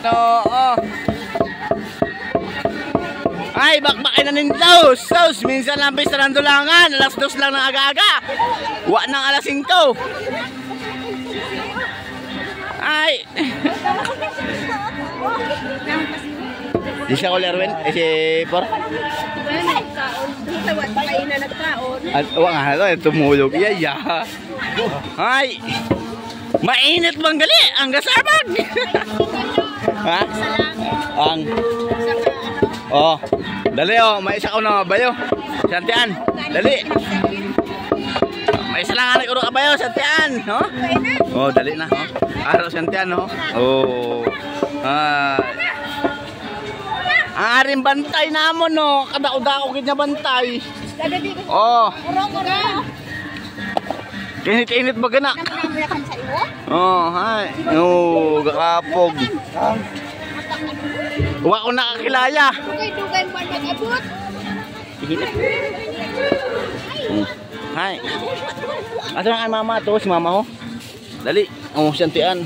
Oo. Ay, bakbakin na nindaw. Sos, minsan lang bis na dulangan. Alas 2 lang ng aga-aga. Wa nang alas 5. Ay. Di siya ko Lerwin? Si Por? Wa nga ito, tumulog. Iya. Ay. Mainit bang gali? Ang gasabag. Ha? Ang. Oh. Dali oh, may isa ko na bayo. Santian. Dali. May isa lang anak urok kabayo, Santian, no? Oh, dali na, oh. Araw Santian, no? Oh. Aring bantay namon, no? Kadao-dao gid nga bantay. Oh. Init-init ba ganak? Oh, hay. Oh, gakapog. Wa ko nakakilaya. Dugay mo nag-abot. Hay. Asa na kay mama to, si mama ho? Dali. Oh, Santian.